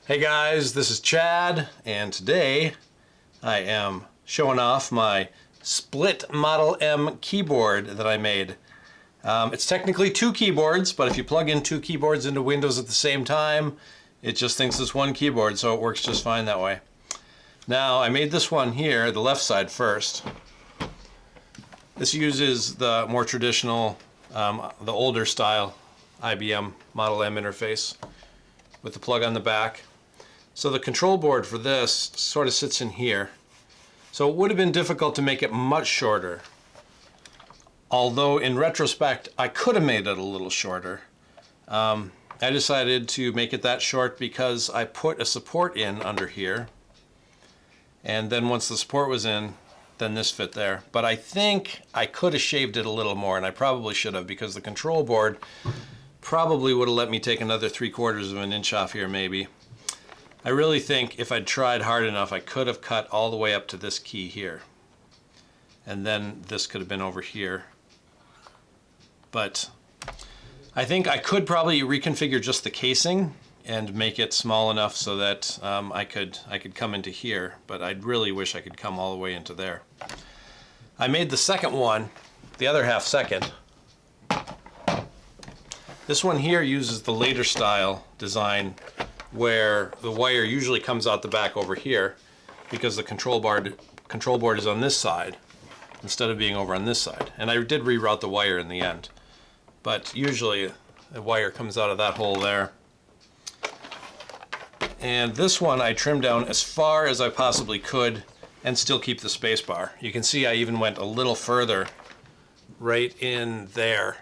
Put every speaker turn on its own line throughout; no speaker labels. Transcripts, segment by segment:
Hey guys, this is Chad, and today I am showing off my split Model M keyboard that I made. It's technically two keyboards, but if you plug in two keyboards into Windows at the same time, it just thinks it's one keyboard, so it works just fine that way. Now, I made this one here, the left side first. This uses the more traditional, the older style IBM Model M interface with the plug on the back. So the control board for this sort of sits in here. So it would have been difficult to make it much shorter. Although in retrospect, I could have made it a little shorter. I decided to make it that short because I put a support in under here. And then once the support was in, then this fit there. But I think I could have shaved it a little more, and I probably should have, because the control board probably would have let me take another 3/4 of an inch off here maybe. I really think if I'd tried hard enough, I could have cut all the way up to this key here. And then this could have been over here. But I think I could probably reconfigure just the casing and make it small enough so that I could come into here, but I'd really wish I could come all the way into there. I made the second one, the other half second. This one here uses the later style design, where the wire usually comes out the back over here because the control board is on this side instead of being over on this side. And I did reroute the wire in the end, but usually the wire comes out of that hole there. And this one I trimmed down as far as I possibly could and still keep the space bar. You can see I even went a little further right in there,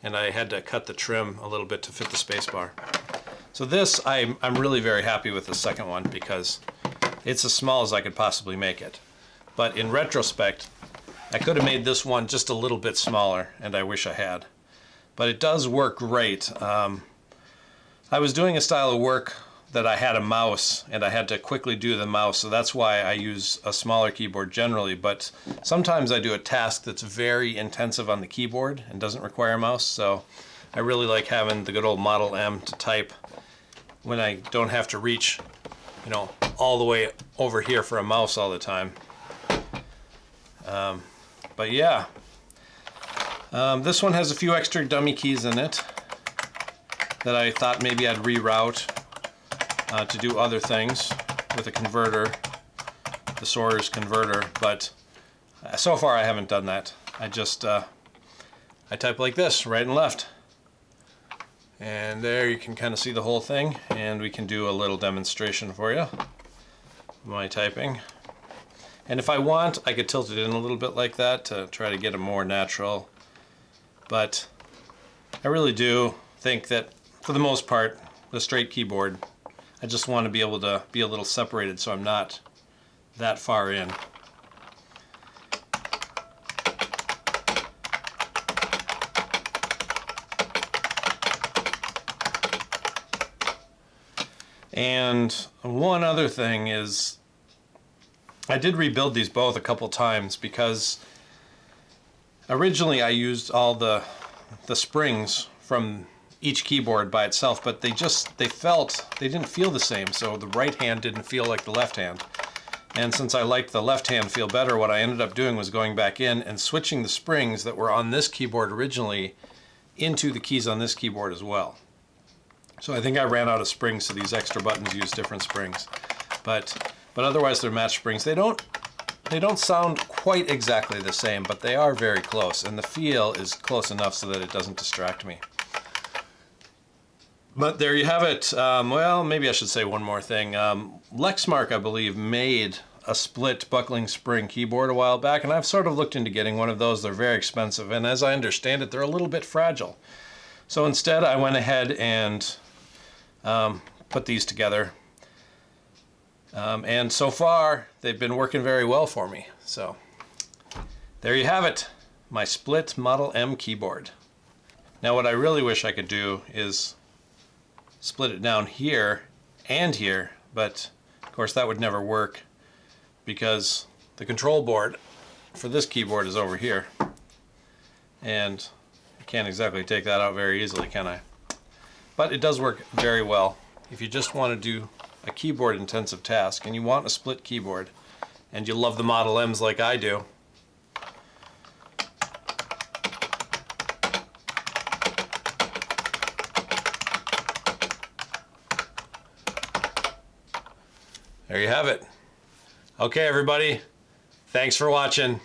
and I had to cut the trim a little bit to fit the space bar. So this, I'm really very happy with the second one because it's as small as I could possibly make it. But in retrospect, I could have made this one just a little bit smaller, and I wish I had. But it does work great. I was doing a style of work that I had a mouse, and I had to quickly do the mouse, so that's why I use a smaller keyboard generally. But sometimes I do a task that's very intensive on the keyboard and doesn't require a mouse, so I really like having the good old Model M to type when I don't have to reach, you know, all the way over here for a mouse all the time. But yeah, this one has a few extra dummy keys in it that I thought maybe I'd reroute to do other things with a converter, the Soarer's converter, but so far I haven't done that. I just I type like this, right and left. And there you can kind of see the whole thing, and we can do a little demonstration for you. My typing. And if I want, I could tilt it in a little bit like that to try to get it more natural. But I really do think that for the most part, the straight keyboard, I just want to be able to be a little separated so I'm not that far in. And one other thing is, I did rebuild these both a couple times because originally I used all the springs from each keyboard by itself, but they didn't feel the same, so the right hand didn't feel like the left hand. And since I liked the left hand feel better, what I ended up doing was going back in and switching the springs that were on this keyboard originally into the keys on this keyboard as well. So I think I ran out of springs, so these extra buttons use different springs. But otherwise they're matched springs. They don't sound quite exactly the same, but they are very close, and the feel is close enough so that it doesn't distract me. But there you have it. Well, maybe I should say one more thing. Lexmark, I believe, made a split buckling spring keyboard a while back, and I've sort of looked into getting one of those. They're very expensive, and as I understand it, they're a little bit fragile. So instead I went ahead and put these together, and so far they've been working very well for me. So there you have it, my split Model M keyboard. Now what I really wish I could do is split it down here and here, but of course that would never work because the control board for this keyboard is over here, and I can't exactly take that out very easily, can I? But it does work very well. if you just want to do a keyboard intensive task and you want a split keyboard and you love the Model M's like I do, there you have it. Okay, everybody, thanks for watching.